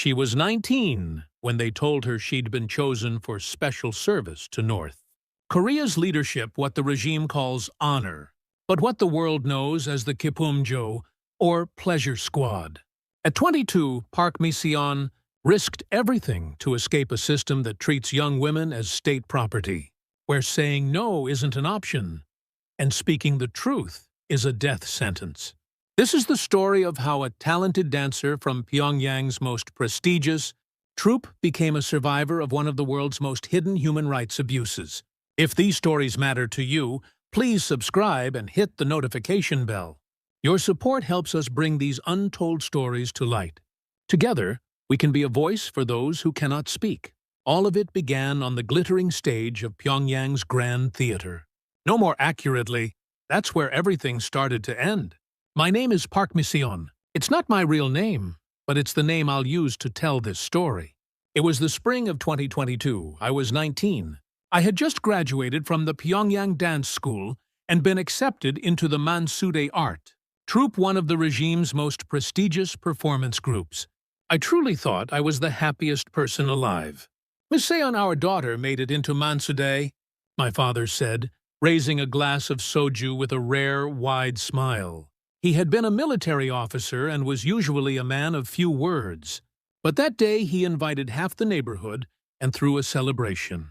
She was 19 when they told her she'd been chosen for special service to North Korea's leadership, what the regime calls honor, but what the world knows as the Kipumjo, or pleasure squad. At 22, Park Mi-seon risked everything to escape a system that treats young women as state property, where saying no isn't an option, and speaking the truth is a death sentence. This is the story of how a talented dancer from Pyongyang's most prestigious troupe became a survivor of one of the world's most hidden human rights abuses. If these stories matter to you, please subscribe and hit the notification bell. Your support helps us bring these untold stories to light. Together, we can be a voice for those who cannot speak. All of it began on the glittering stage of Pyongyang's Grand Theater. No more accurately, that's where everything started to end. My name is Park Mi-seon. It's not my real name, but it's the name I'll use to tell this story. It was the spring of 2022. I was 19. I had just graduated from the Pyongyang Dance School and been accepted into the Mansudae Art troupe, one of the regime's most prestigious performance groups. I truly thought I was the happiest person alive. Miss Seon, our daughter, made it into Mansudae, my father said, raising a glass of soju with a rare, wide smile. He had been a military officer and was usually a man of few words. But that day he invited half the neighborhood and threw a celebration.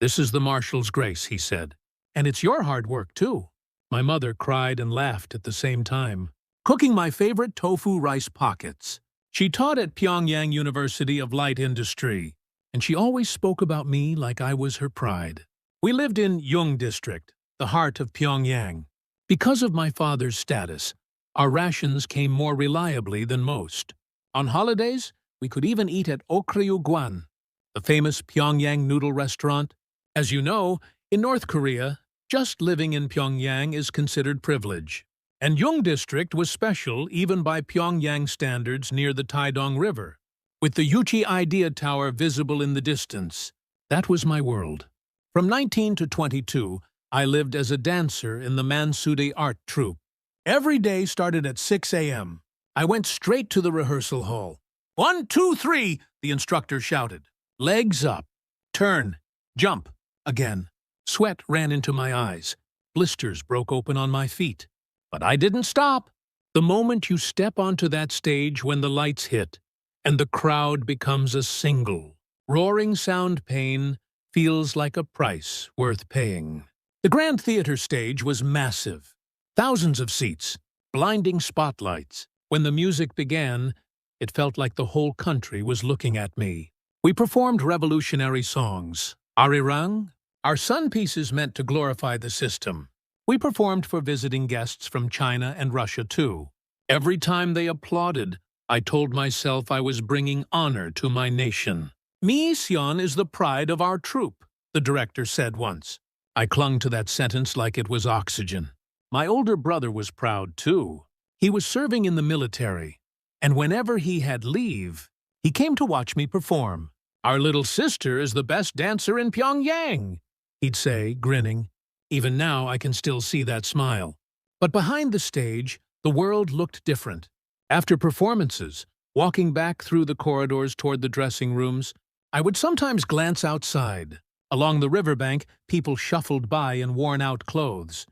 "This is the Marshal's grace," he said. "And it's your hard work, too." My mother cried and laughed at the same time, cooking my favorite tofu rice pockets. She taught at Pyongyang University of Light Industry, and she always spoke about me like I was her pride. We lived in Jong district, the heart of Pyongyang. Because of my father's status, our rations came more reliably than most. On holidays, we could even eat at Okryu-gwan, the famous Pyongyang noodle restaurant. As you know, in North Korea, just living in Pyongyang is considered privilege. And Jong district was special even by Pyongyang standards near the Taedong River, with the Yuchi Idea Tower visible in the distance. That was my world. From 19 to 22, I lived as a dancer in the Mansudae Art Troupe. Every day started at 6 a.m. I went straight to the rehearsal hall. 1, 2, 3, the instructor shouted. Legs up. Turn. Jump. Again. Sweat ran into my eyes. Blisters broke open on my feet. But I didn't stop. The moment you step onto that stage, when the lights hit, and the crowd becomes a single, roaring sound, pain feels like a price worth paying. The Grand Theater stage was massive. Thousands of seats, blinding spotlights. When the music began, it felt like the whole country was looking at me. We performed revolutionary songs. Arirang, our sun pieces meant to glorify the system. We performed for visiting guests from China and Russia, too. Every time they applauded, I told myself I was bringing honor to my nation. Mi-seon is the pride of our troupe, the director said once. I clung to that sentence like it was oxygen. My older brother was proud, too. He was serving in the military, and whenever he had leave, he came to watch me perform. Our little sister is the best dancer in Pyongyang, he'd say, grinning. Even now, I can still see that smile. But behind the stage, the world looked different. After performances, walking back through the corridors toward the dressing rooms, I would sometimes glance outside. Along the riverbank, people shuffled by in worn-out clothes.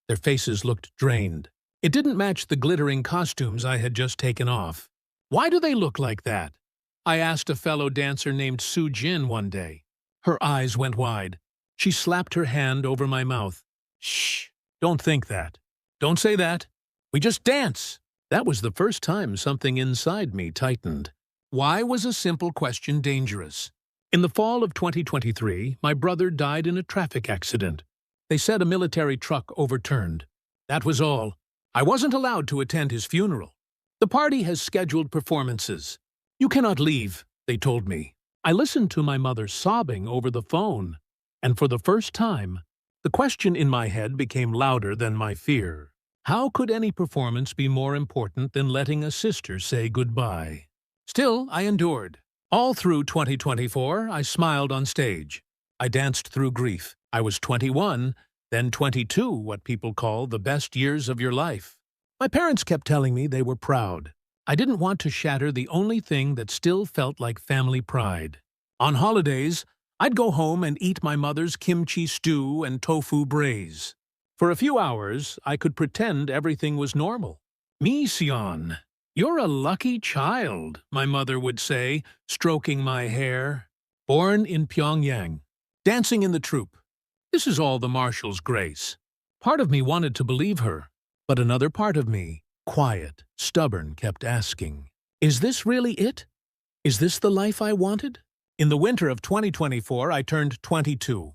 Their faces looked drained. It didn't match the glittering costumes I had just taken off. Why do they look like that? I asked a fellow dancer named Soo-jin one day. Her eyes went wide. She slapped her hand over my mouth. Shh, don't think that. Don't say that. We just dance. That was the first time something inside me tightened. Why was a simple question dangerous? In the fall of 2023, my brother died in a traffic accident. They said a military truck overturned. That was all. I wasn't allowed to attend his funeral. The party has scheduled performances. You cannot leave, they told me. I listened to my mother sobbing over the phone, and for the first time, the question in my head became louder than my fear. How could any performance be more important than letting a sister say goodbye? Still, I endured. All through 2024, I smiled on stage. I danced through grief. I was 21, then 22, what people call the best years of your life. My parents kept telling me they were proud. I didn't want to shatter the only thing that still felt like family pride. On holidays, I'd go home and eat my mother's kimchi stew and tofu braise. For a few hours, I could pretend everything was normal. Mission, you're a lucky child, my mother would say, stroking my hair. Born in Pyongyang, dancing in the troupe. This is all the marshal's grace. Part of me wanted to believe her, but another part of me, quiet, stubborn, kept asking, is this really it? Is this the life I wanted? In the winter of 2024, I turned 22.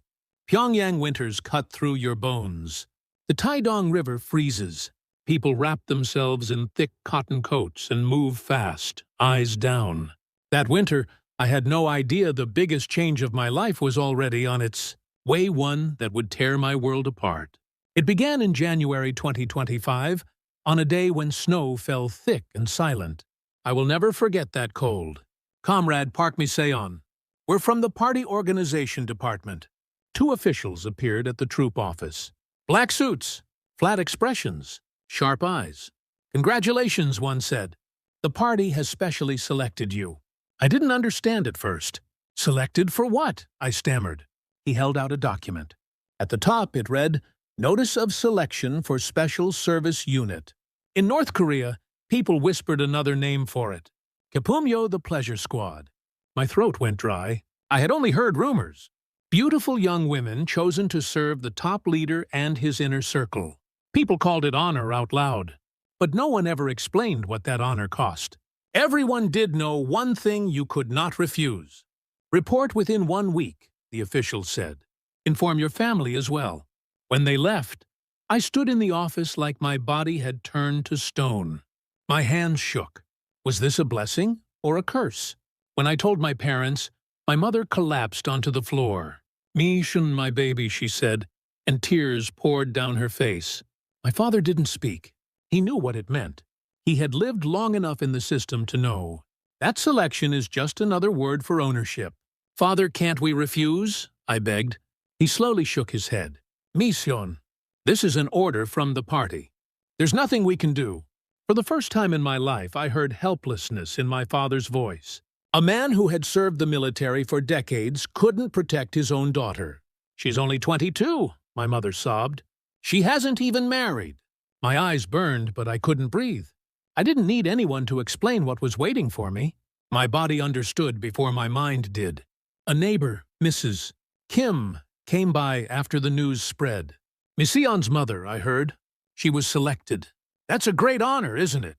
Pyongyang winters cut through your bones. The Taedong River freezes. People wrap themselves in thick cotton coats and move fast, eyes down. That winter, I had no idea the biggest change of my life was already on its way, one that would tear my world apart. It began in January 2025, on a day when snow fell thick and silent. I will never forget that cold. Comrade Park Mi-seon. We're from the party organization department. Two officials appeared at the troop office. Black suits, flat expressions, sharp eyes. Congratulations, one said. The party has specially selected you. I didn't understand at first. Selected for what? I stammered. He held out a document. At the top it read, Notice of Selection for Special Service Unit. In North Korea, people whispered another name for it. Kapumyo the Pleasure Squad. My throat went dry. I had only heard rumors. Beautiful young women chosen to serve the top leader and his inner circle. People called it honor out loud. But no one ever explained what that honor cost. Everyone did know one thing you could not refuse. Report within 1 week, the officials said. Inform your family as well. When they left, I stood in the office like my body had turned to stone. My hands shook. Was this a blessing or a curse? When I told my parents, my mother collapsed onto the floor. Mission, my baby, she said, and tears poured down her face. My father didn't speak. He knew what it meant. He had lived long enough in the system to know. That selection is just another word for ownership. Father, can't we refuse? I begged. He slowly shook his head. Mission, this is an order from the party. There's nothing we can do. For the first time in my life, I heard helplessness in my father's voice. A man who had served the military for decades couldn't protect his own daughter. She's only 22, my mother sobbed. She hasn't even married. My eyes burned, but I couldn't breathe. I didn't need anyone to explain what was waiting for me. My body understood before my mind did. A neighbor, Mrs. Kim, came by after the news spread. Mi-seon's mother, I heard. She was selected. That's a great honor, isn't it?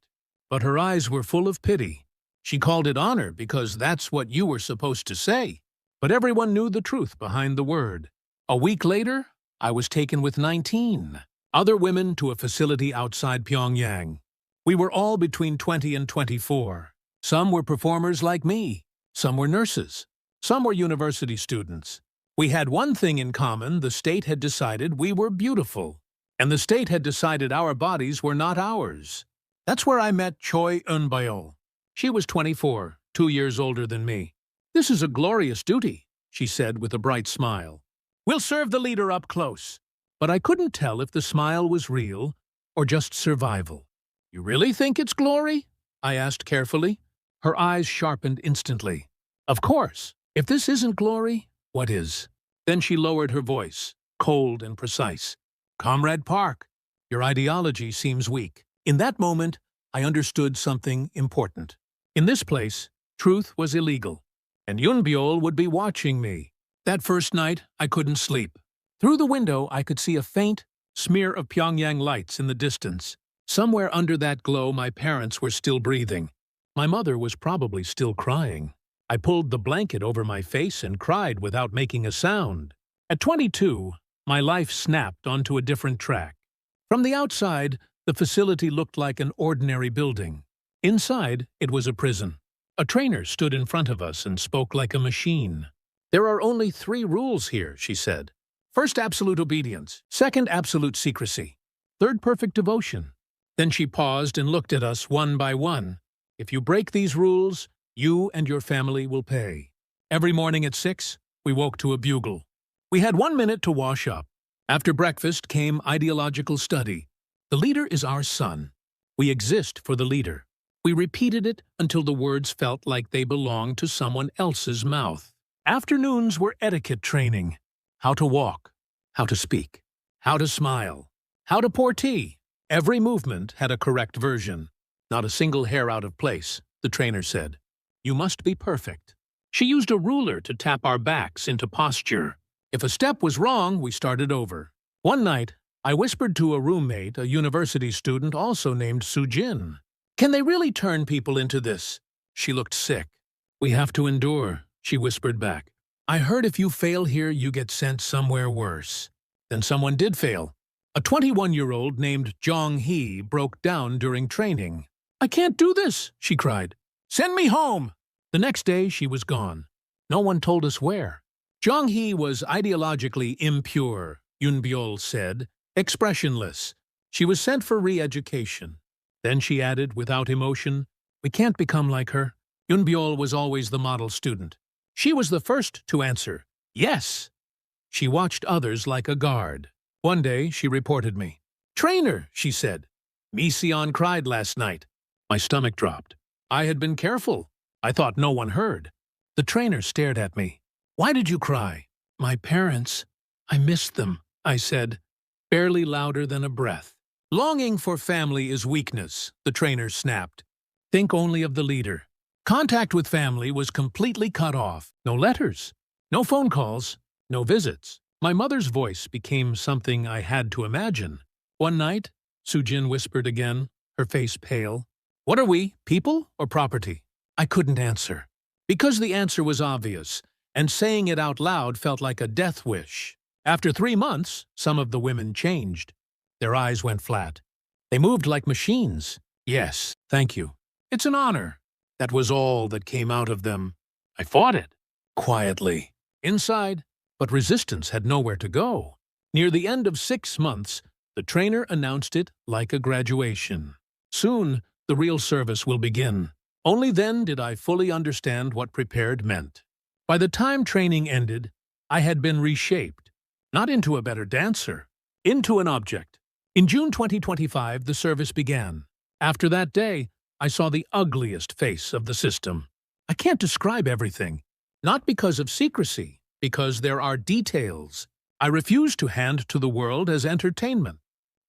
But her eyes were full of pity. She called it honor because that's what you were supposed to say. But everyone knew the truth behind the word. A week later, I was taken with 19 other women to a facility outside Pyongyang. We were all between 20 and 24. Some were performers like me. Some were nurses. Some were university students. We had one thing in common: the state had decided we were beautiful. And the state had decided our bodies were not ours. That's where I met Choi Eun-bio. She was 24, 2 years older than me. This is a glorious duty, she said with a bright smile. We'll serve the leader up close. But I couldn't tell if the smile was real or just survival. You really think it's glory? I asked carefully. Her eyes sharpened instantly. Of course. If this isn't glory, what is? Then she lowered her voice, cold and precise. Comrade Park, your ideology seems weak. In that moment, I understood something important. In this place, truth was illegal, and Eun-bio would be watching me. That first night, I couldn't sleep. Through the window, I could see a faint smear of Pyongyang lights in the distance. Somewhere under that glow, my parents were still breathing. My mother was probably still crying. I pulled the blanket over my face and cried without making a sound. At 22, my life snapped onto a different track. From the outside, the facility looked like an ordinary building. Inside, it was a prison. A trainer stood in front of us and spoke like a machine. There are only 3 rules here, she said. First, absolute obedience. Second, absolute secrecy. Third, perfect devotion. Then she paused and looked at us one by one. If you break these rules, you and your family will pay. Every morning at 6, we woke to a bugle. We had 1 minute to wash up. After breakfast came ideological study. The leader is our son. We exist for the leader. We repeated it until the words felt like they belonged to someone else's mouth. Afternoons were etiquette training. How to walk, how to speak, how to smile, how to pour tea. Every movement had a correct version. Not a single hair out of place, the trainer said. You must be perfect. She used a ruler to tap our backs into posture. If a step was wrong, we started over. One night, I whispered to a roommate, a university student also named Sujin. Can they really turn people into this? She looked sick. We have to endure, she whispered back. I heard if you fail here, you get sent somewhere worse. Then someone did fail. A 21-year-old named Jong broke down during training. I can't do this, she cried. Send me home! The next day, she was gone. No one told us where. Jong was ideologically impure, Yunbyol said, expressionless. She was sent for re-education. Then she added, without emotion, we can't become like her. Yunbyol was always the model student. She was the first to answer, yes. She watched others like a guard. One day, she reported me. Trainer, she said. Mission cried last night. My stomach dropped. I had been careful. I thought no one heard. The trainer stared at me. Why did you cry? My parents. I missed them, I said, barely louder than a breath. Longing for family is weakness, the trainer snapped. Think only of the leader. Contact with family was completely cut off. No letters, no phone calls, no visits. My mother's voice became something I had to imagine. One night, Sujin whispered again, her face pale. What are we, people or property? I couldn't answer. Because the answer was obvious, and saying it out loud felt like a death wish. After 3 months, some of the women changed. Their eyes went flat. They moved like machines. Yes, thank you. It's an honor. That was all that came out of them. I fought it, quietly, inside, but resistance had nowhere to go. Near the end of 6 months, the trainer announced it like a graduation. Soon, the real service will begin. Only then did I fully understand what prepared meant. By the time training ended, I had been reshaped, not into a better dancer, into an object. In June 2025, the service began. After that day, I saw the ugliest face of the system. I can't describe everything, not because of secrecy, because there are details I refuse to hand to the world as entertainment.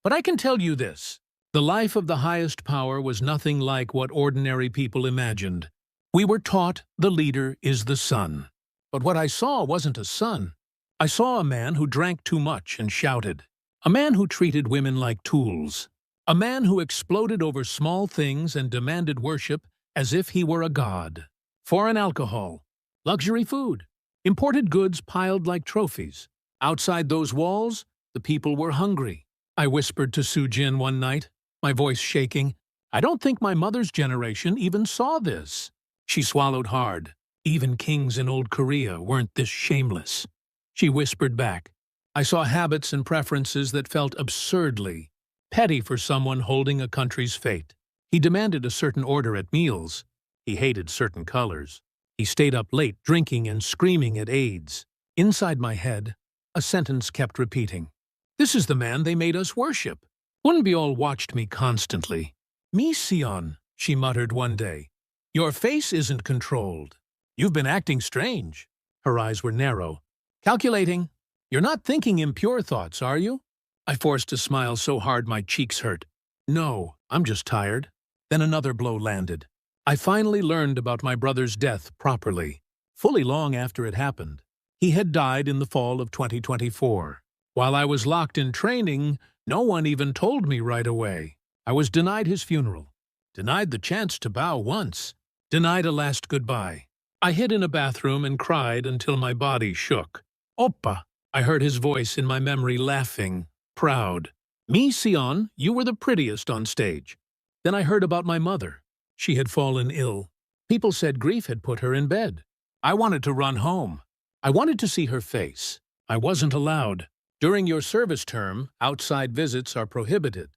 But I can tell you this. The life of the highest power was nothing like what ordinary people imagined. We were taught the leader is the sun. But what I saw wasn't a sun. I saw a man who drank too much and shouted. A man who treated women like tools. A man who exploded over small things and demanded worship as if he were a god. Foreign alcohol, luxury food, imported goods piled like trophies. Outside those walls, the people were hungry. I whispered to Sujin one night, my voice shaking. I don't think my mother's generation even saw this. She swallowed hard. Even kings in old Korea weren't this shameless. She whispered back. I saw habits and preferences that felt absurdly petty for someone holding a country's fate. He demanded a certain order at meals. He hated certain colors. He stayed up late drinking and screaming at aides. Inside my head, a sentence kept repeating. This is the man they made us worship. Wunbyol watched me constantly. Mission, she muttered one day. Your face isn't controlled. You've been acting strange. Her eyes were narrow. Calculating. You're not thinking impure thoughts, are you? I forced a smile so hard my cheeks hurt. No, I'm just tired. Then another blow landed. I finally learned about my brother's death properly, fully long after it happened. He had died in the fall of 2024. While I was locked in training, no one even told me right away. I was denied his funeral, denied the chance to bow once, denied a last goodbye. I hid in a bathroom and cried until my body shook. Oppa! I heard his voice in my memory laughing, proud. Mission, you were the prettiest on stage. Then I heard about my mother. She had fallen ill. People said grief had put her in bed. I wanted to run home. I wanted to see her face. I wasn't allowed. During your service term, outside visits are prohibited.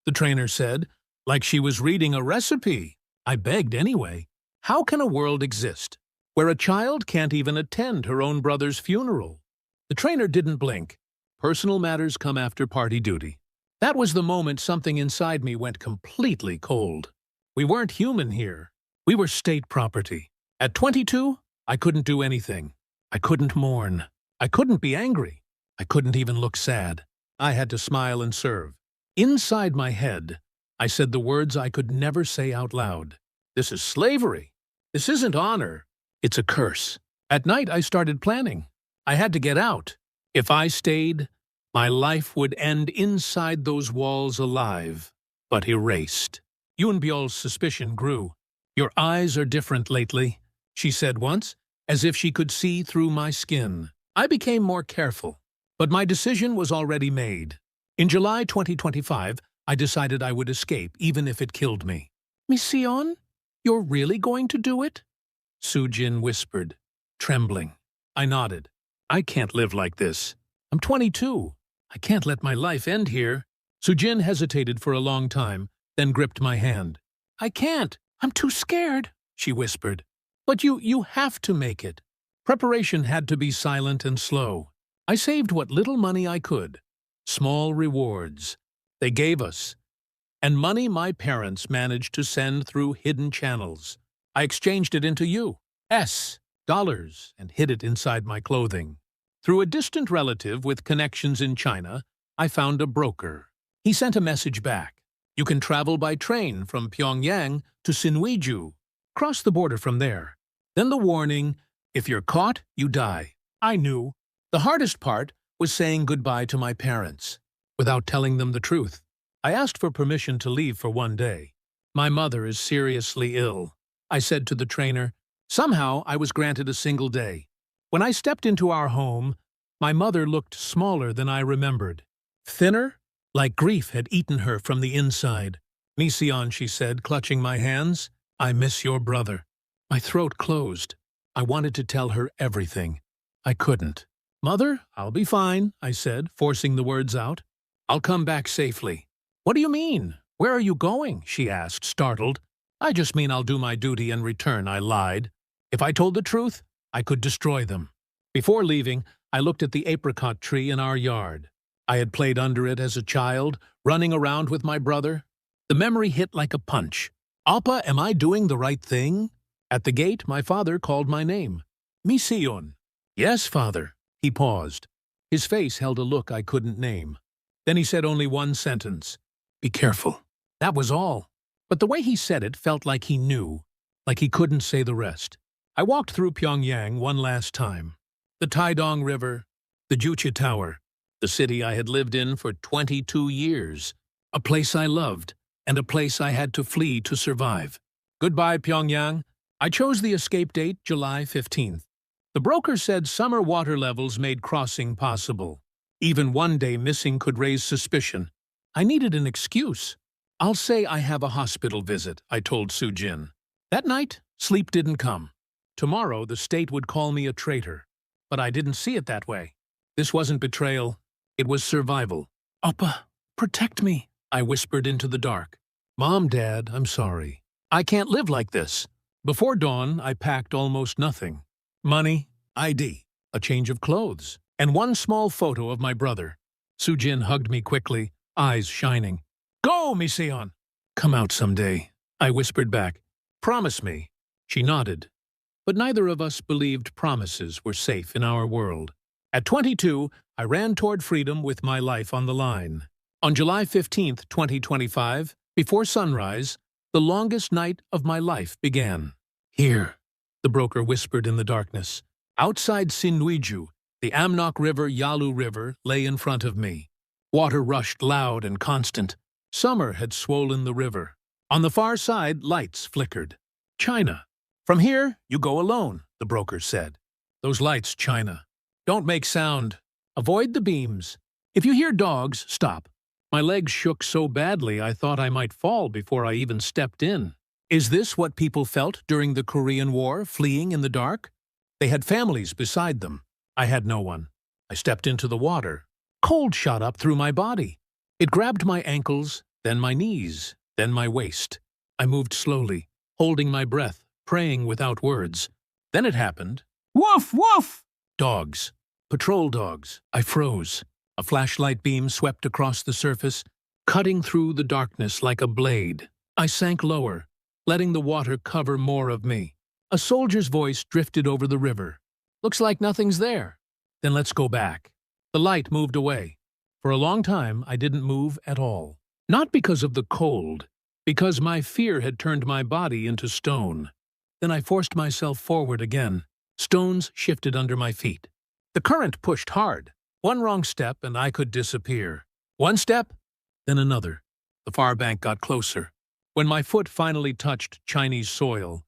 The trainer said, like she was reading a recipe. I begged anyway. How can a world exist where a child can't even attend her own brother's funeral? The trainer didn't blink. Personal matters come after party duty. That was the moment something inside me went completely cold. We weren't human here. We were state property. At 22, I couldn't do anything. I couldn't mourn. I couldn't be angry. I couldn't even look sad. I had to smile and serve. Inside my head, I said the words I could never say out loud. This is slavery. This isn't honor. It's a curse. At night, I started planning. I had to get out. If I stayed, my life would end inside those walls alive, but erased. Yoonbyul's suspicion grew. Your eyes are different lately, she said once, as if she could see through my skin. I became more careful, but my decision was already made. In July 2025, I decided I would escape, even if it killed me. Mission, you're really going to do it? Soo-jin whispered, trembling. I nodded. I can't live like this. I'm 22. I can't let my life end here. Soo-jin hesitated for a long time, then gripped my hand. I can't. I'm too scared, she whispered. But you have to make it. Preparation had to be silent and slow. I saved what little money I could. Small rewards they gave us, and money my parents managed to send through hidden channels. I exchanged it into U.S. dollars and hid it inside my clothing. Through a distant relative with connections in China, I found a broker. He sent a message back. You can travel by train from Pyongyang to Sinwiju. Cross the border from there. Then the warning, if you're caught, you die. I knew. The hardest part was saying goodbye to my parents, without telling them the truth. I asked for permission to leave for one day. My mother is seriously ill, I said to the trainer. Somehow, I was granted a single day. When I stepped into our home, my mother looked smaller than I remembered. Thinner, like grief had eaten her from the inside. Mission, she said, clutching my hands, I miss your brother. My throat closed. I wanted to tell her everything. I couldn't. Mother, I'll be fine, I said, forcing the words out. I'll come back safely. What do you mean? Where are you going? She asked, startled. I just mean I'll do my duty and return, I lied. If I told the truth, I could destroy them. Before leaving, I looked at the apricot tree in our yard. I had played under it as a child, running around with my brother. The memory hit like a punch. Appa, am I doing the right thing? At the gate, my father called my name. Mission. Yes, father. He paused. His face held a look I couldn't name. Then he said only one sentence. Be careful. That was all. But the way he said it felt like he knew, like he couldn't say the rest. I walked through Pyongyang one last time. The Taedong River, the Juche Tower, the city I had lived in for 22 years, a place I loved, and a place I had to flee to survive. Goodbye, Pyongyang. I chose the escape date, July 15th. The broker said summer water levels made crossing possible. Even one day missing could raise suspicion. I needed an excuse. I'll say I have a hospital visit, I told Soo-jin. That night, sleep didn't come. Tomorrow, the state would call me a traitor. But I didn't see it that way. This wasn't betrayal. It was survival. Appa, protect me, I whispered into the dark. Mom, Dad, I'm sorry. I can't live like this. Before dawn, I packed almost nothing. Money, ID, a change of clothes, and one small photo of my brother. Soo-jin hugged me quickly, eyes shining. Go, Mission! Come out someday, I whispered back. Promise me. She nodded. But neither of us believed promises were safe in our world. At 22, I ran toward freedom with my life on the line. On July 15th, 2025, before sunrise, the longest night of my life began. Here, the broker whispered in the darkness. Outside Sinwiju, the Amnok River Yalu River lay in front of me. Water rushed loud and constant. Summer had swollen the river. On the far side, lights flickered. China. From here, you go alone, the broker said. Those lights, China. Don't make sound. Avoid the beams. If you hear dogs, stop. My legs shook so badly I thought I might fall before I even stepped in. Is this what people felt during the Korean War, fleeing in the dark? They had families beside them. I had no one. I stepped into the water. Cold shot up through my body. It grabbed my ankles, then my knees, then my waist. I moved slowly, holding my breath, praying without words. Then it happened. Woof, woof! Dogs. Patrol dogs. I froze. A flashlight beam swept across the surface, cutting through the darkness like a blade. I sank lower, letting the water cover more of me. A soldier's voice drifted over the river. Looks like nothing's there. Then let's go back. The light moved away. For a long time, I didn't move at all. Not because of the cold, because my fear had turned my body into stone. Then I forced myself forward again. Stones shifted under my feet. The current pushed hard. One wrong step and I could disappear. One step, then another. The far bank got closer. When my foot finally touched Chinese soil,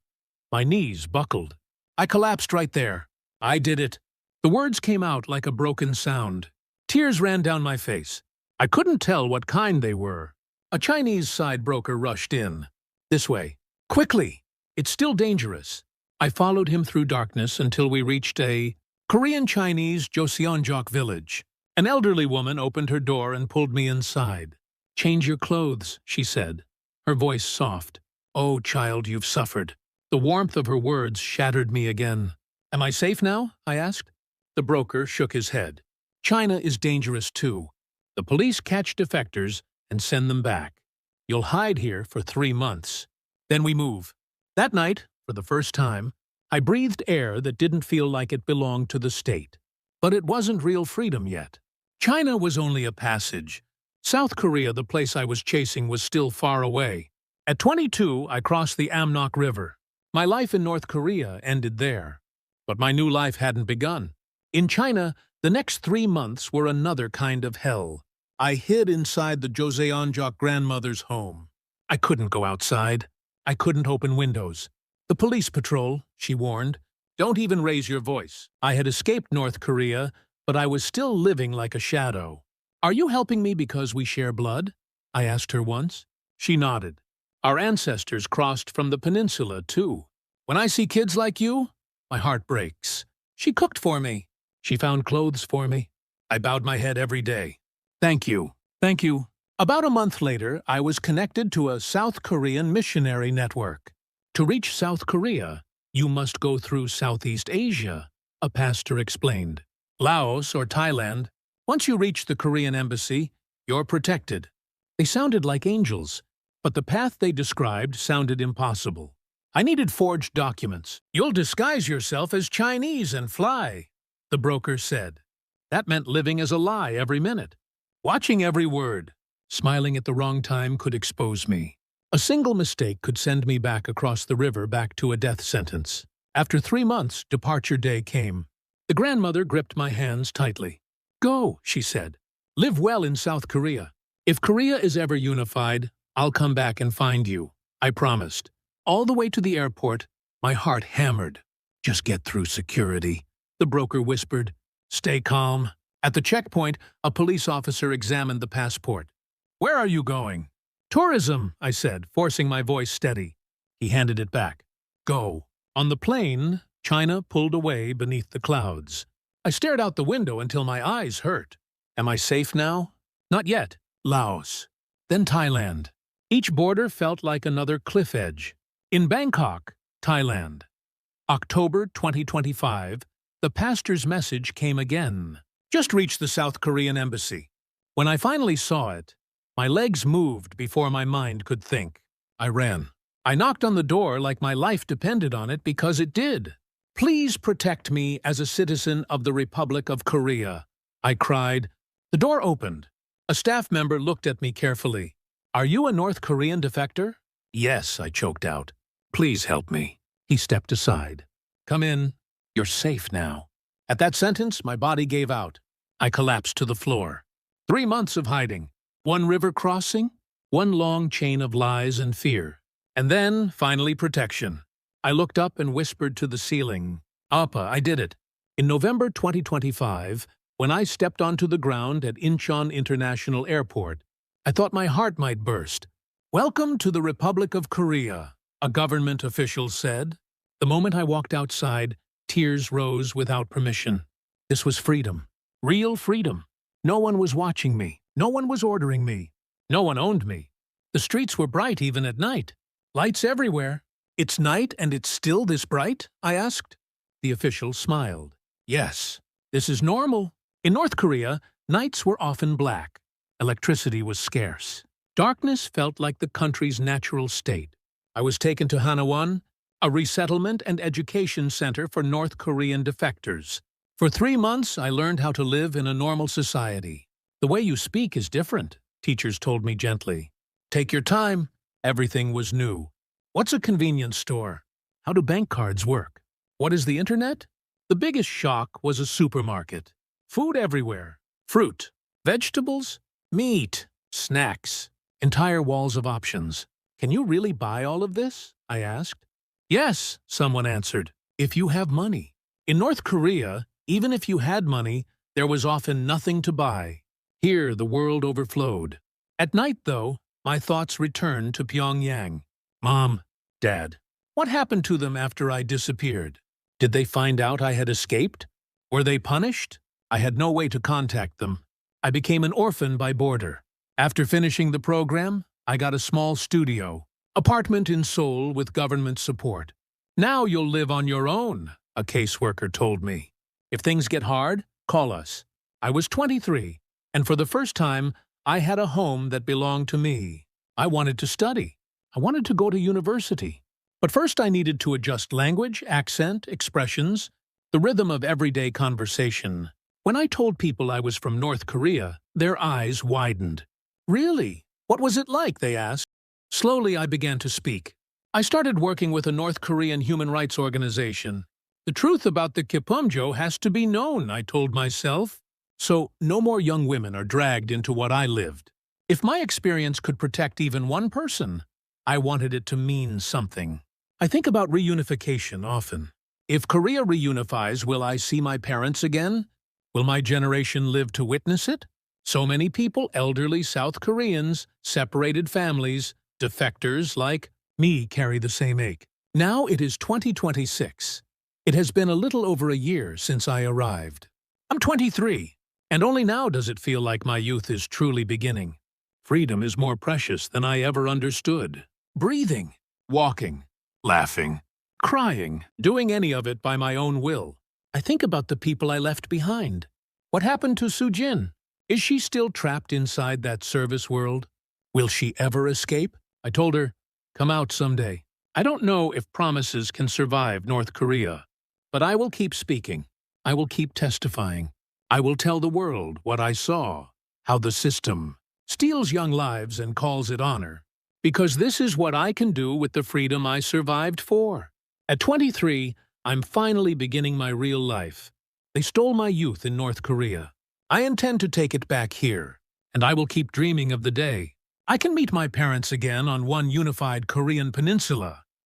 my knees buckled. I collapsed right there. I did it. The words came out like a broken sound. Tears ran down my face. I couldn't tell what kind they were. A Chinese side broker rushed in. This way. Quickly! It's still dangerous. I followed him through darkness until we reached a Korean-Chinese Joseonjok village. An elderly woman opened her door and pulled me inside. "Change your clothes," she said, her voice soft. "Oh, child, you've suffered." The warmth of her words shattered me again. "Am I safe now?" I asked. The broker shook his head. "China is dangerous too. The police catch defectors and send them back. You'll hide here for 3 months. Then we move." That night, for the first time, I breathed air that didn't feel like it belonged to the state. But it wasn't real freedom yet. China was only a passage. South Korea, the place I was chasing, was still far away. At 22, I crossed the Amnok River. My life in North Korea ended there. But my new life hadn't begun. In China, the next 3 months were another kind of hell. I hid inside the Joseonjok grandmother's home. I couldn't go outside. I couldn't open windows. "The police patrol," she warned. "Don't even raise your voice." I had escaped North Korea, but I was still living like a shadow. "Are you helping me because we share blood?" I asked her once. She nodded. "Our ancestors crossed from the peninsula, too. When I see kids like you, my heart breaks." She cooked for me. She found clothes for me. I bowed my head every day. "Thank you. Thank you." About a month later, I was connected to a South Korean missionary network. To reach South Korea, you must go through Southeast Asia, a pastor explained. Laos or Thailand. Once you reach the Korean embassy, you're protected. They sounded like angels, but the path they described sounded impossible. I needed forged documents. "You'll disguise yourself as Chinese and fly," the broker said. That meant living as a lie every minute. Watching every word. Smiling at the wrong time could expose me. A single mistake could send me back across the river back to a death sentence. After 3 months, departure day came. The grandmother gripped my hands tightly. "Go," she said. "Live well in South Korea. If Korea is ever unified, I'll come back and find you," I promised. All the way to the airport, my heart hammered. "Just get through security," the broker whispered. "Stay calm." At the checkpoint, a police officer examined the passport. "Where are you going?" "Tourism," I said, forcing my voice steady. He handed it back. "Go." On the plane, China pulled away beneath the clouds. I stared out the window until my eyes hurt. Am I safe now? Not yet. Laos. Then Thailand. Each border felt like another cliff edge. In Bangkok, Thailand. October 2025, the pastor's message came again. "Just reached the South Korean embassy." When I finally saw it, my legs moved before my mind could think. I ran. I knocked on the door like my life depended on it because it did. "Please protect me as a citizen of the Republic of Korea," I cried. The door opened. A staff member looked at me carefully. "Are you a North Korean defector?" "Yes," I choked out. "Please help me." He stepped aside. "Come in. You're safe now." At that sentence, my body gave out. I collapsed to the floor. 3 months of hiding. 1 river crossing. 1 long chain of lies and fear. And then, finally, protection. I looked up and whispered to the ceiling. "Appa, I did it." In November 2025, when I stepped onto the ground at Incheon International Airport, I thought my heart might burst. "Welcome to the Republic of Korea," a government official said. The moment I walked outside, tears rose without permission. This was freedom. Real freedom. No one was watching me. No one was ordering me. No one owned me. The streets were bright even at night. Lights everywhere. "It's night and it's still this bright?" I asked. The official smiled. "Yes, this is normal." In North Korea, nights were often black. Electricity was scarce. Darkness felt like the country's natural state. I was taken to Hanawon, a resettlement and education center for North Korean defectors. For 3 months, I learned how to live in a normal society. The way you speak is different, teachers told me gently. Take your time. Everything was new. What's a convenience store? How do bank cards work? What is the internet? The biggest shock was a supermarket. Food everywhere. Fruit, vegetables, meat, snacks, entire walls of options. Can you really buy all of this? I asked. Yes, someone answered, if you have money. In North Korea, even if you had money, there was often nothing to buy. Here, the world overflowed. At night, though, my thoughts returned to Pyongyang. Mom, Dad, what happened to them after I disappeared? Did they find out I had escaped? Were they punished? I had no way to contact them. I became an orphan by border. After finishing the program, I got a small studio, apartment in Seoul with government support. Now you'll live on your own, a caseworker told me. If things get hard, call us. I was 23, and for the first time, I had a home that belonged to me. I wanted to study. I wanted to go to university. But first I needed to adjust language, accent, expressions, the rhythm of everyday conversation. When I told people I was from North Korea, their eyes widened. Really? What was it like? They asked. Slowly I began to speak. I started working with a North Korean human rights organization. The truth about the Kipumjo has to be known, I told myself. So no more young women are dragged into what I lived. If my experience could protect even one person, I wanted it to mean something. I think about reunification often. If Korea reunifies, will I see my parents again? Will my generation live to witness it? So many people, elderly South Koreans, separated families, defectors like me carry the same ache. Now it is 2026. It has been a little over a year since I arrived. I'm 23, and only now does it feel like my youth is truly beginning. Freedom is more precious than I ever understood. Breathing, walking, laughing, crying, doing any of it by my own will. I think about the people I left behind. What happened to Sujin? Is she still trapped inside that service world? Will she ever escape? I told her, come out someday. I don't know if promises can survive North Korea, but I will keep speaking. I will keep testifying. I will tell the world what I saw, how the system steals young lives and calls it honor. Because this is what I can do with the freedom I survived for. At 23, I'm finally beginning my real life. They stole my youth in North Korea. I intend to take it back here, and I will keep dreaming of the day I can meet my parents again on one unified Korean peninsula.